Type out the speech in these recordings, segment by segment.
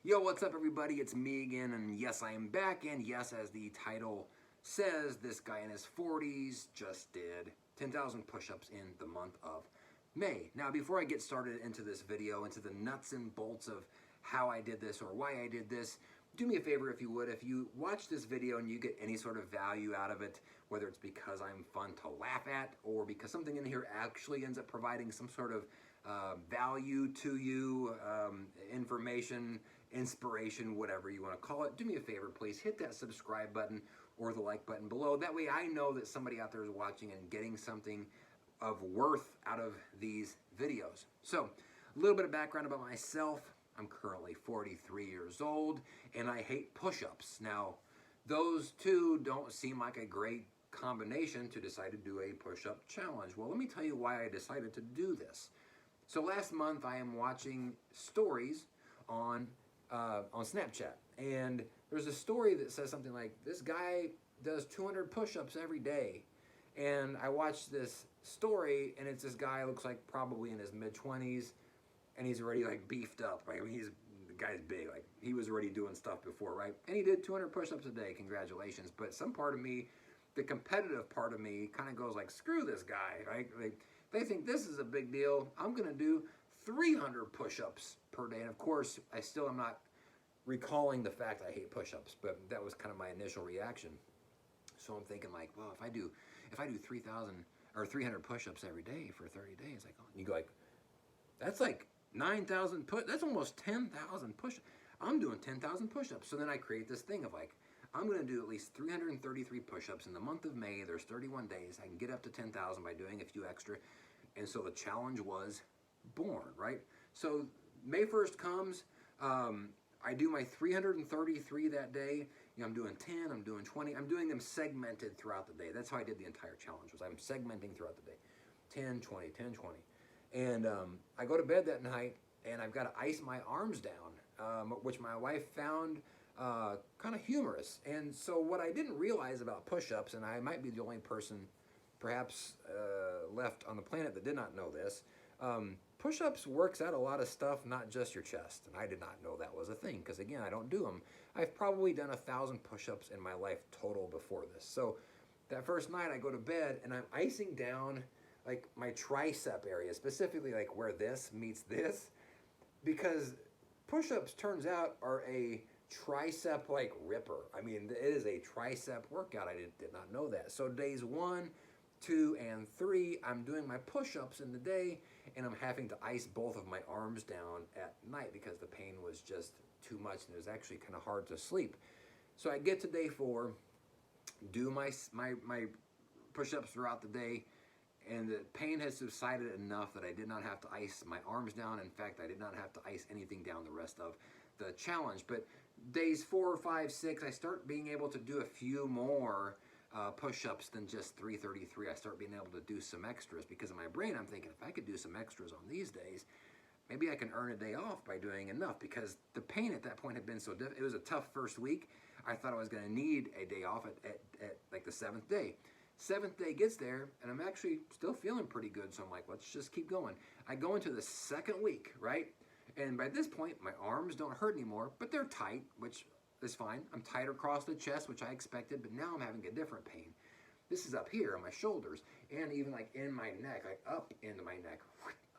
Yo, what's up everybody? It's me again, and yes, I am back, and yes, as the title says, this guy in his 40s just did 10,000 push-ups in the month of May. Now, before I get started into this video, into the nuts and bolts of how I did this or why I did this, do me a favor if you would. If you watch this video and you get any sort of value out of it, whether it's because I'm fun to laugh at or because something in here actually ends up providing some sort of value to you, information, inspiration, whatever you want to call it, do me a favor, please hit that subscribe button or the like button below. That way I know that somebody out there is watching and getting something of worth out of these videos. So, a little bit of background about myself. I'm currently 43 years old and I hate push-ups. Now, those two don't seem like a great combination to decide to do a push-up challenge. Well, let me tell you why I decided to do this. So last month I am watching stories on Snapchat, and there's a story that says something like, this guy does 200 push-ups every day. And I watched this story, and it's this guy, looks like probably in his mid-20s, and he's already like beefed up. Right? I mean, the guy's big. Like, he was already doing stuff before, right? And he did 200 push-ups a day. Congratulations. But some part of me, the competitive part of me, kind of goes like, screw this guy, right? Like, they think this is a big deal. I'm gonna do 300 push-ups per day. And of course, I still am not recalling the fact I hate push-ups, but that was kind of my initial reaction. So I'm thinking like, well, if I do 3,000 or 300 push-ups every day for 30 days, like, and you go like, that's like 9,000 that's almost 10,000 push. I'm doing 10,000 push-ups. So then I create this thing of like, I'm gonna do at least 333 push-ups in the month of May. There's 31 days. I can get up to 10,000 by doing a few extra. And so the challenge was born, right? So May 1st comes, I do my 333 that day. You know, I'm doing 10, I'm doing 20. I'm doing them segmented throughout the day. That's how I did the entire challenge, was I'm segmenting throughout the day. 10, 20, 10, 20. And I go to bed that night and I've got to ice my arms down, which my wife found kind of humorous. And so what I didn't realize about push-ups, and I might be the only person perhaps left on the planet that did not know this, push-ups works out a lot of stuff, not just your chest. And I did not know that was a thing, because again, I don't do them. I've probably done 1,000 push-ups in my life total before this. So that first night I go to bed and I'm icing down like my tricep area, specifically like where this meets this, because push-ups, turns out, are a tricep like ripper. I mean, it is a tricep workout. I did not know that. So days 1, 2, and 3, I'm doing my push-ups in the day, and I'm having to ice both of my arms down at night because the pain was just too much, and it was actually kind of hard to sleep. So I get to day 4, do my push-ups throughout the day, and the pain has subsided enough that I did not have to ice my arms down. In fact, I did not have to ice anything down the rest of the challenge. But days 4, 5, 6, I start being able to do a few more push-ups than just 333. I start being able to do some extras, because in my brain I'm thinking, if I could do some extras on these days, maybe I can earn a day off by doing enough, because the pain at that point had been so difficult. It was a tough first week. I thought I was going to need a day off at like the 7th day. 7th day gets there, and I'm actually still feeling pretty good, so I'm like, let's just keep going. I go into the 2nd week, right? And by this point, my arms don't hurt anymore, but they're tight, which is fine. I'm tighter across the chest, which I expected, but now I'm having a different pain. This is up here on my shoulders, and even like in my neck, like up into my neck,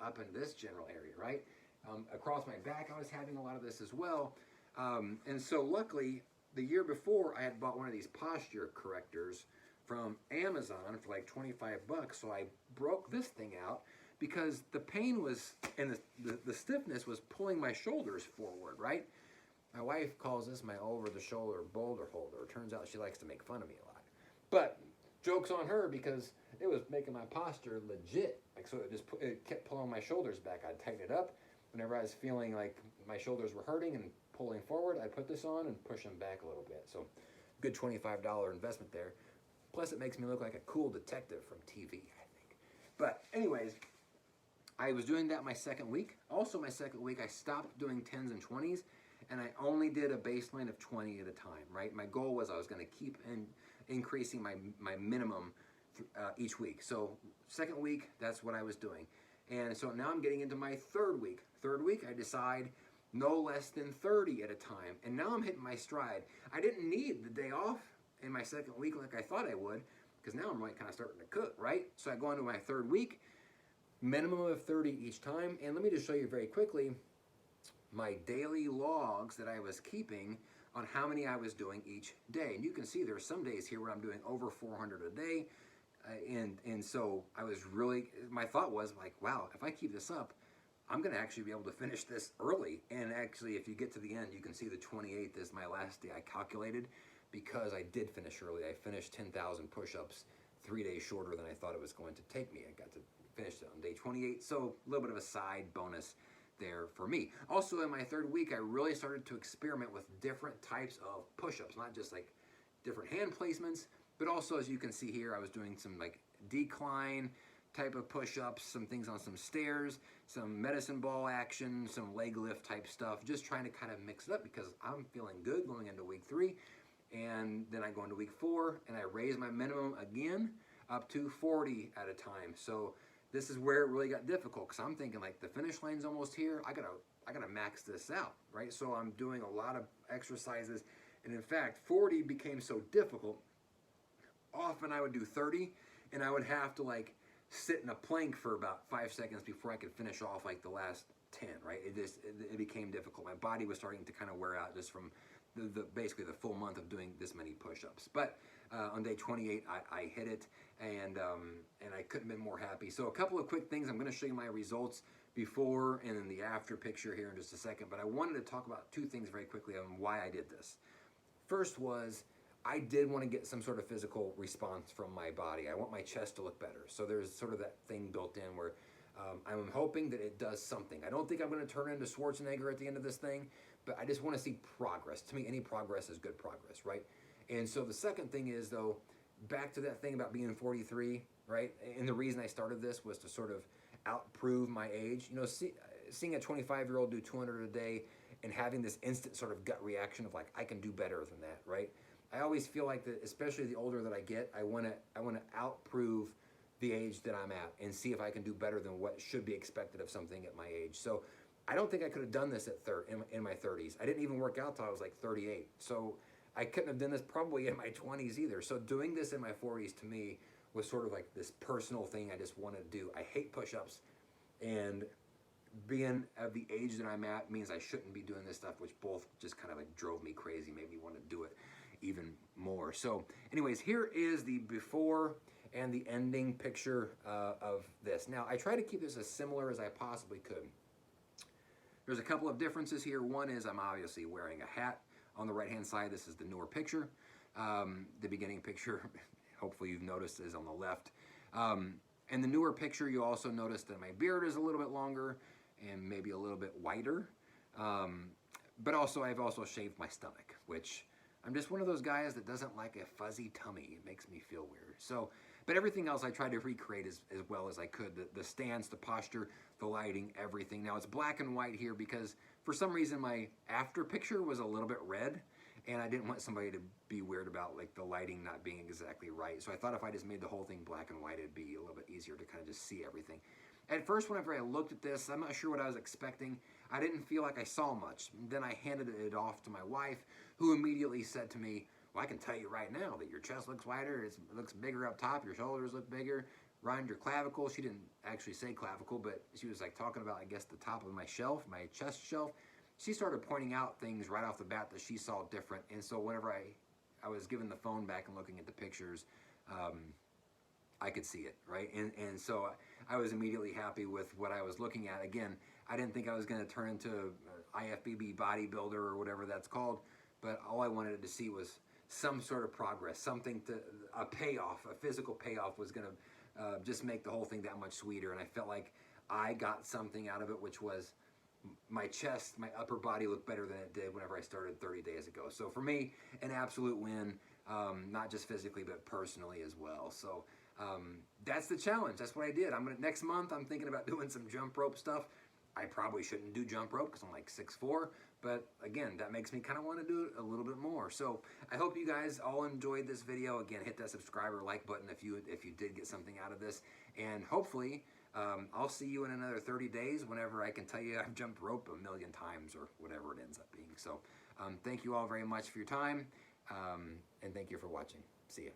up in this general area, right? Across my back, I was having a lot of this as well. And so luckily, the year before, I had bought one of these posture correctors from Amazon for like 25 bucks. So I broke this thing out because the pain was, and the stiffness was pulling my shoulders forward, right? My wife calls this my over-the-shoulder boulder holder. It turns out she likes to make fun of me a lot. But joke's on her, because it was making my posture legit. Like, so it kept pulling my shoulders back. I'd tighten it up. Whenever I was feeling like my shoulders were hurting and pulling forward, I'd put this on and push them back a little bit. So good $25 investment there. Plus, it makes me look like a cool detective from TV, I think. But anyways, I was doing that my 2nd week. Also, my 2nd week, I stopped doing 10s and 20s, and I only did a baseline of 20 at a time, right? My goal was I was going to keep increasing my minimum each week. So 2nd week, that's what I was doing. And so now I'm getting into my 3rd week. 3rd week, I decide no less than 30 at a time. And now I'm hitting my stride. I didn't need the day off in my second week like I thought I would, because now I'm like kind of starting to cook, right? So I go into my third week, minimum of 30 each time. And let me just show you very quickly my daily logs that I was keeping on how many I was doing each day. And you can see there's some days here where I'm doing over 400 a day. And so I was really, my thought was like, wow, if I keep this up, I'm gonna actually be able to finish this early. And actually, if you get to the end, you can see the 28th is my last day I calculated, because I did finish early. I finished 10,000 push-ups 3 days shorter than I thought it was going to take me. I got to finish it on day 28, so a little bit of a side bonus there for me. Also, in my third week, I really started to experiment with different types of push-ups, not just like different hand placements, but also, as you can see here, I was doing some like decline type of push-ups, some things on some stairs, some medicine ball action, some leg lift type stuff, just trying to kind of mix it up because I'm feeling good going into week 3. And then I go into week 4 and I raise my minimum again up to 40 at a time. So this is where it really got difficult, because I'm thinking like the finish line's almost here. I gotta max this out, right? So I'm doing a lot of exercises, and in fact 40 became so difficult. Often I would do 30 and I would have to like sit in a plank for about 5 seconds before I could finish off like the last 10, right? It became difficult. My body was starting to kind of wear out just from basically the full month of doing this many push-ups. But on day 28, I hit it, and I couldn't have been more happy. So a couple of quick things. I'm going to show you my results before and then the after picture here in just a second. But I wanted to talk about 2 things very quickly on why I did this. First was, I did want to get some sort of physical response from my body. I want my chest to look better. So there's sort of that thing built in where I'm hoping that it does something. I don't think I'm going to turn into Schwarzenegger at the end of this thing, but I just want to see progress. To me, any progress is good progress, right? And so the second thing is, though, back to that thing about being 43, right? And the reason I started this was to sort of outprove my age. You know, seeing a 25-year-old do 200 a day and having this instant sort of gut reaction of like, I can do better than that, right? I always feel like that, especially the older that I get, I want to outprove the age that I'm at and see if I can do better than what should be expected of something at my age. So I don't think I could have done this at in my 30s. I didn't even work out till I was like 38. So I couldn't have done this probably in my 20s either. So doing this in my 40s to me was sort of like this personal thing I just wanted to do. I hate push-ups, and being of the age that I'm at means I shouldn't be doing this stuff, which both just kind of like drove me crazy, made me want to do it even more. So anyways, here is the before and the ending picture of this. Now, I try to keep this as similar as I possibly could. There's a couple of differences here. One is I'm obviously wearing a hat on the right-hand side. This is the newer picture. The beginning picture, hopefully you've noticed, is on the left. And the newer picture, you also notice that my beard is a little bit longer and maybe a little bit whiter. But also, I've also shaved my stomach, which I'm just one of those guys that doesn't like a fuzzy tummy. It makes me feel weird. So, but everything else I tried to recreate as well as I could. The stance, the posture, the lighting, everything. Now it's black and white here because for some reason my after picture was a little bit red, and I didn't want somebody to be weird about like the lighting not being exactly right. So I thought if I just made the whole thing black and white, it'd be a little bit easier to kind of just see everything. At first, whenever I looked at this, I'm not sure what I was expecting. I didn't feel like I saw much. Then I handed it off to my wife, who immediately said to me, well, I can tell you right now that your chest looks wider, it looks bigger up top, your shoulders look bigger, around your clavicle. She didn't actually say clavicle, but she was like talking about, I guess, the top of my shelf, my chest shelf. She started pointing out things right off the bat that she saw different. And so whenever I was giving the phone back and looking at the pictures, I could see it, right? And so I was immediately happy with what I was looking at. Again, I didn't think I was going to turn into an IFBB bodybuilder or whatever that's called, but all I wanted to see was some sort of progress, something to, a payoff, a physical payoff was going to just make the whole thing that much sweeter. And I felt like I got something out of it, which was my chest, my upper body looked better than it did whenever I started 30 days ago. So for me, an absolute win, not just physically, but personally as well. So that's the challenge. That's what I did. Next month, I'm thinking about doing some jump rope stuff. I probably shouldn't do jump rope because I'm like 6'4", but again, that makes me kind of want to do it a little bit more. So I hope you guys all enjoyed this video. Again, hit that subscribe or like button if you did get something out of this, and hopefully I'll see you in another 30 days whenever I can tell you I've jumped rope 1,000,000 times or whatever it ends up being. So thank you all very much for your time, and thank you for watching. See ya.